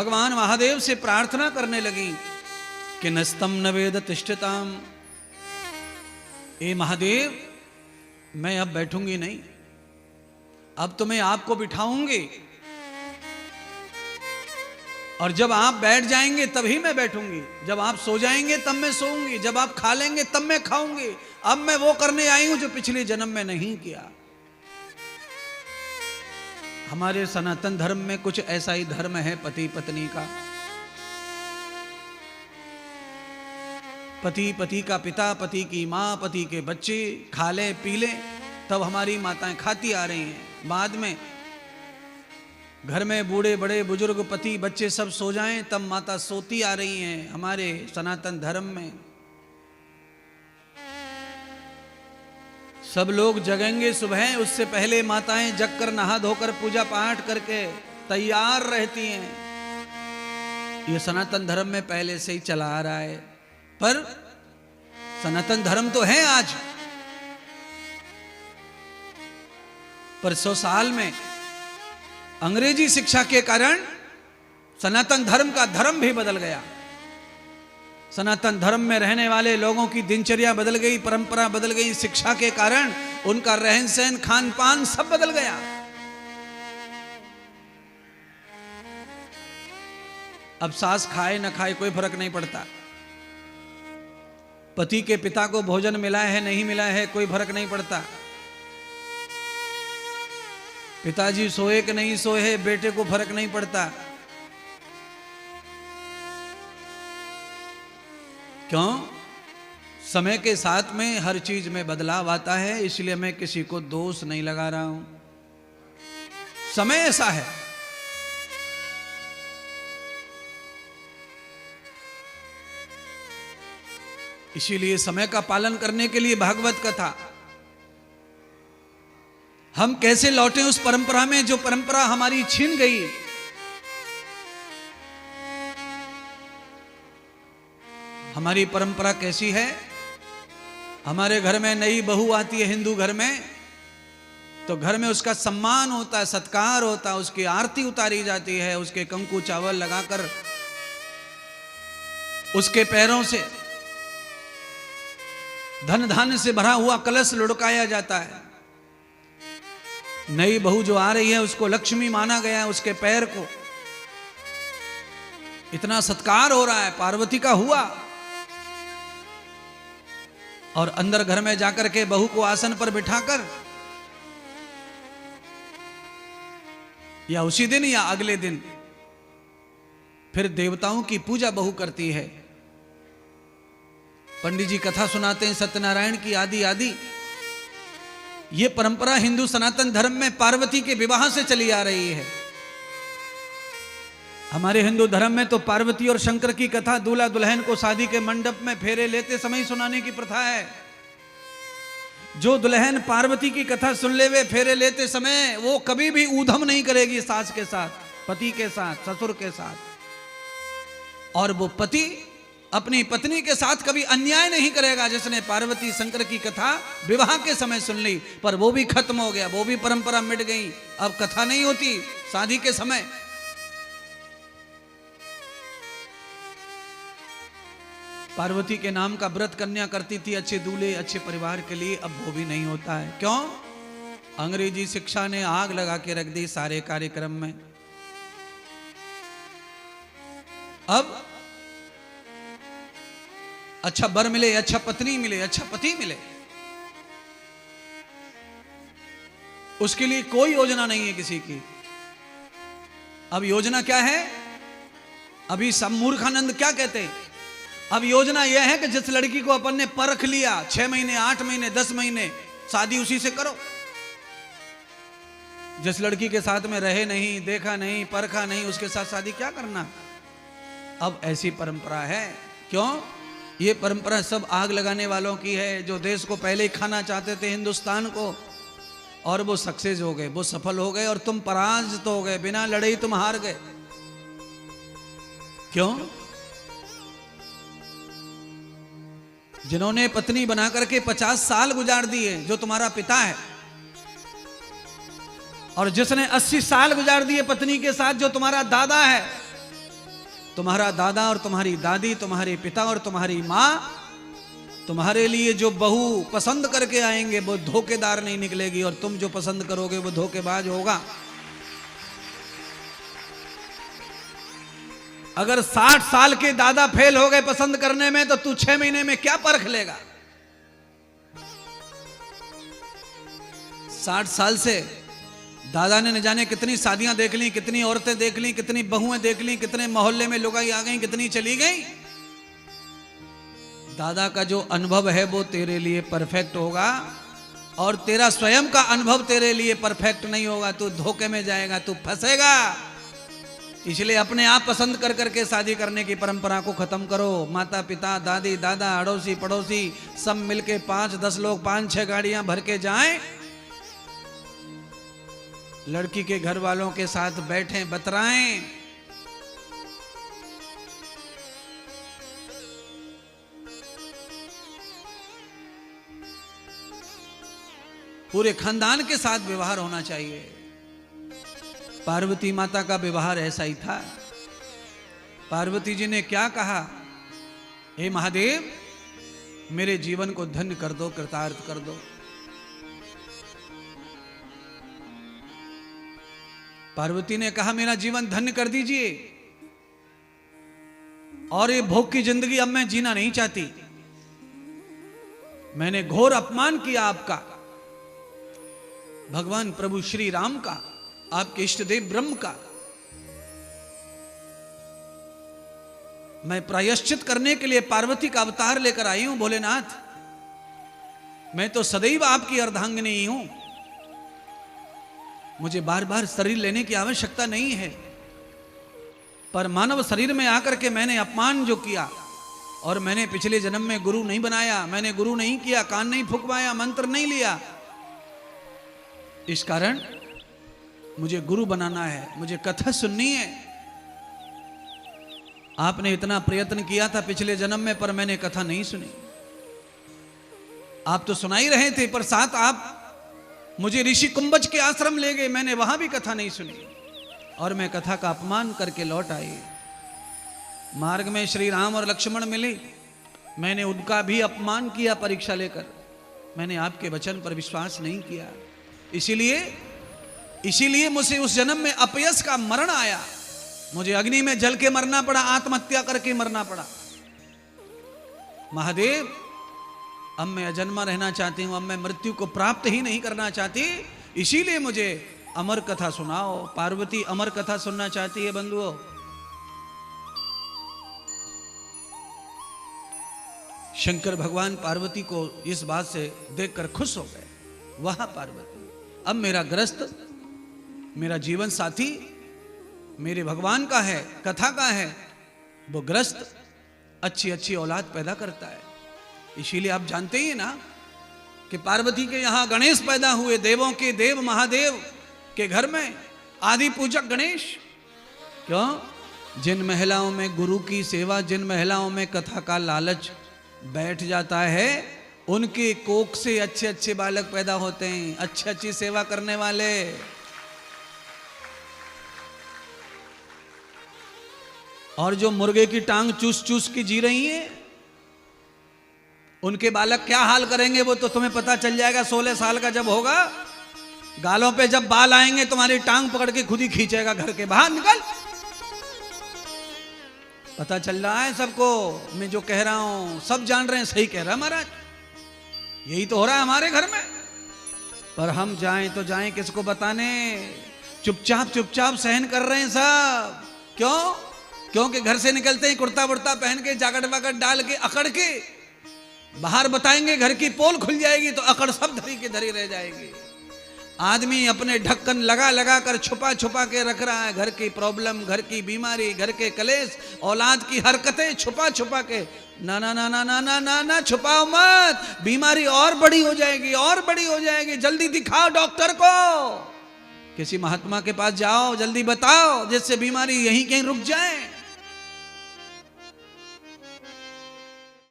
भगवान महादेव से प्रार्थना करने लगी कि नस्तम न वेद तिष्ठताम, ए महादेव मैं अब बैठूंगी नहीं, अब तो मैं आपको बिठाऊंगी और जब आप बैठ जाएंगे तभी मैं बैठूंगी, जब आप सो जाएंगे तब मैं सोऊंगी, जब आप खा लेंगे तब मैं खाऊंगी। अब मैं वो करने आई हूं जो पिछले जन्म में नहीं किया। हमारे सनातन धर्म में कुछ ऐसा ही धर्म है पति पत्नी का। पति पति का पिता, पति की माँ, पति के बच्चे खा ले पी ले, तब हमारी माताएं खाती आ रही हैं। बाद में घर में बूढ़े बड़े बुजुर्ग पति बच्चे सब सो जाएं तब माता सोती आ रही हैं। हमारे सनातन धर्म में सब लोग जगेंगे सुबह, उससे पहले माताएं जगकर नहा धोकर पूजा पाठ करके तैयार रहती हैं। ये सनातन धर्म में पहले से ही चला आ रहा है, पर सनातन धर्म तो है आज, पर 100 साल में अंग्रेजी शिक्षा के कारण सनातन धर्म का धर्म भी बदल गया। सनातन धर्म में रहने वाले लोगों की दिनचर्या बदल गई, परंपरा बदल गई। शिक्षा के कारण उनका रहन सहन खान पान सब बदल गया। अब सास खाए न खाए कोई फर्क नहीं पड़ता, पति के पिता को भोजन मिला है नहीं मिला है कोई फर्क नहीं पड़ता, पिताजी सोए कि नहीं सोए बेटे को फर्क नहीं पड़ता। क्यों? समय के साथ में हर चीज में बदलाव आता है, इसलिए मैं किसी को दोष नहीं लगा रहा हूं। समय ऐसा है। इसीलिए समय का पालन करने के लिए भागवत कथा। हम कैसे लौटे उस परंपरा में जो परंपरा हमारी छीन गई। हमारी परंपरा कैसी है? हमारे घर में नई बहू आती है हिंदू घर में, तो घर में उसका सम्मान होता है, सत्कार होता है, उसकी आरती उतारी जाती है, उसके कंकु चावल लगाकर उसके पैरों से धन धान्य से भरा हुआ कलश लुढ़काया जाता है। नई बहू जो आ रही है उसको लक्ष्मी माना गया है, उसके पैर को इतना सत्कार हो रहा है, पार्वती का हुआ। और अंदर घर में जाकर के बहू को आसन पर बिठाकर या उसी दिन या अगले दिन फिर देवताओं की पूजा बहू करती है। पंडित जी कथा सुनाते हैं सत्यनारायण की आदि आदि। ये परंपरा हिंदू सनातन धर्म में पार्वती के विवाह से चली आ रही है। हमारे हिंदू धर्म में तो पार्वती और शंकर की कथा दूल्हा दुल्हन को शादी के मंडप में फेरे लेते समय सुनाने की प्रथा है। जो दुल्हन पार्वती की कथा सुन ले वे फेरे लेते समय वो कभी भी ऊधम नहीं करेगी सास के साथ, पति के साथ, ससुर के साथ। और वो पति अपनी पत्नी के साथ कभी अन्याय नहीं करेगा। जिसने पार्वती शंकर की कथा विवाह के समय सुन ली, पर वो भी खत्म हो गया, वो भी परंपरा मिट गई। अब कथा नहीं होती शादी के समय। पार्वती के नाम का व्रत कन्या करती थी अच्छे दूल्हे अच्छे परिवार के लिए, अब वो भी नहीं होता है। क्यों? अंग्रेजी शिक्षा ने आग लगा के रख दी सारे कार्यक्रम में। अब अच्छा वर मिले, अच्छा पत्नी मिले, अच्छा पति मिले, उसके लिए कोई योजना नहीं है किसी की। अब योजना क्या है? अभी सब मूर्खानंद क्या कहते हैं? अब योजना यह है कि जिस लड़की को अपन ने परख लिया 6 महीने 8 महीने 10 महीने, शादी उसी से करो। जिस लड़की के साथ में रहे नहीं, देखा नहीं, परखा नहीं, उसके साथ शादी क्या करना। अब ऐसी परंपरा है। क्यों? ये परंपरा सब आग लगाने वालों की है, जो देश को पहले ही खाना चाहते थे हिंदुस्तान को, और वो सक्सेस हो गए, वो सफल हो गए, और तुम पराजित हो गए, बिना लड़े ही तुम हार गए। क्यों? जिन्होंने पत्नी बना करके 50 साल गुजार दिए जो तुम्हारा पिता है, और जिसने 80 साल गुजार दिए पत्नी के साथ जो तुम्हारा दादा है, तुम्हारा दादा और तुम्हारी दादी, तुम्हारे पिता और तुम्हारी माँ तुम्हारे लिए जो बहू पसंद करके आएंगे वो धोखेदार नहीं निकलेगी, और तुम जो पसंद करोगे वो धोखेबाज होगा। अगर 60 साल के दादा फेल हो गए पसंद करने में, तो तू 6 महीने में क्या परख लेगा? 60 साल से दादा ने न जाने कितनी शादियां देख ली, कितनी औरतें देख ली, कितनी बहुएं देख ली, कितने मोहल्ले में लुगाई आ गई, कितनी चली गई। दादा का जो अनुभव है वो तेरे लिए परफेक्ट होगा, और तेरा स्वयं का अनुभव तेरे लिए परफेक्ट नहीं होगा। तू धोखे में जाएगा, तू फंसेगा। इसलिए अपने आप पसंद कर करके शादी करने की परंपरा को खत्म करो। माता पिता, दादी दादा, अड़ोसी पड़ोसी सब मिलके 5-10 लोग 5-6 गाड़ियां भर के जाएं, लड़की के घर वालों के साथ बैठें, बतराएं। पूरे खानदान के साथ व्यवहार होना चाहिए। पार्वती माता का व्यवहार ऐसा ही था। पार्वती जी ने क्या कहा? हे महादेव, मेरे जीवन को धन्य कर दो, कृतार्थ कर दो। पार्वती ने कहा मेरा जीवन धन्य कर दीजिए, और ये भोग की जिंदगी अब मैं जीना नहीं चाहती। मैंने घोर अपमान किया आपका, भगवान प्रभु श्री राम का, आपके इष्ट देव ब्रह्म का। मैं प्रायश्चित करने के लिए पार्वती का अवतार लेकर आई हूं। भोलेनाथ, मैं तो सदैव आपकी अर्धांगिनी ही हूं, मुझे बार बार शरीर लेने की आवश्यकता नहीं है। पर मानव शरीर में आकर के मैंने अपमान जो किया, और मैंने पिछले जन्म में गुरु नहीं बनाया, मैंने गुरु नहीं किया, कान नहीं फुकवाया, मंत्र नहीं लिया। इस कारण मुझे गुरु बनाना है, मुझे कथा सुननी है। आपने इतना प्रयत्न किया था पिछले जन्म में, पर मैंने कथा नहीं सुनी। आप तो सुना ही रहे थे, पर साथ आप मुझे ऋषि कुंभज के आश्रम ले गए, मैंने वहां भी कथा नहीं सुनी, और मैं कथा का अपमान करके लौट आई। मार्ग में श्री राम और लक्ष्मण मिले, मैंने उनका भी अपमान किया परीक्षा लेकर। मैंने आपके वचन पर विश्वास नहीं किया, इसीलिए मुझे उस जन्म में अपयश का मरण आया। मुझे अग्नि में जल के मरना पड़ा, आत्महत्या करके मरना पड़ा। महादेव, अब मैं अजन्मा रहना चाहती हूं, अब मैं मृत्यु को प्राप्त ही नहीं करना चाहती, इसीलिए मुझे अमर कथा सुनाओ। पार्वती अमर कथा सुनना चाहती है बंधुओं। शंकर भगवान पार्वती को इस बात से देखकर खुश हो गए। वह पार्वती, अब मेरा ग्रस्त, मेरा जीवन साथी मेरे भगवान का है, कथा का है, वो ग्रस्त अच्छी अच्छी औलाद पैदा करता है। इसीलिए आप जानते ही ना कि पार्वती के यहां गणेश पैदा हुए, देवों के देव महादेव के घर में आदि पूजक गणेश। क्यों? जिन महिलाओं में गुरु की सेवा, जिन महिलाओं में कथा का लालच बैठ जाता है, उनके कोख से अच्छे अच्छे बालक पैदा होते हैं, अच्छी अच्छी सेवा करने वाले। और जो मुर्गे की टांग चूस चूस की जी रही है, उनके बालक क्या हाल करेंगे वो तो तुम्हें पता चल जाएगा। 16 साल का जब होगा, गालों पे जब बाल आएंगे, तुम्हारी टांग पकड़ के खुद ही खींचेगा, घर के बाहर निकल। पता चल रहा है सबको, मैं जो कह रहा हूं सब जान रहे हैं, सही कह रहा महाराज, यही तो हो रहा है हमारे घर में। पर हम जाएं तो जाएं किसको बताने, चुपचाप चुपचाप सहन कर रहे हैं सब। क्यों? क्योंकि घर से निकलते ही कुर्ता वुर्ता पहन के, जाकट वाकट डाल के, अकड़ के बाहर बताएंगे, घर की पोल खुल जाएगी तो अकड़ सब धरी के धरी रह जाएगी। आदमी अपने ढक्कन लगा लगा कर छुपा छुपा के रख रहा है, घर की प्रॉब्लम, घर की बीमारी, घर के कलेश, औलाद की हरकतें छुपा छुपा के। ना ना ना ना ना ना ना ना, छुपाओ मत, बीमारी और बड़ी हो जाएगी, और बड़ी हो जाएगी। जल्दी दिखाओ डॉक्टर को, किसी महात्मा के पास जाओ, जल्दी बताओ, जिससे बीमारी यहीं कहीं रुक जाए।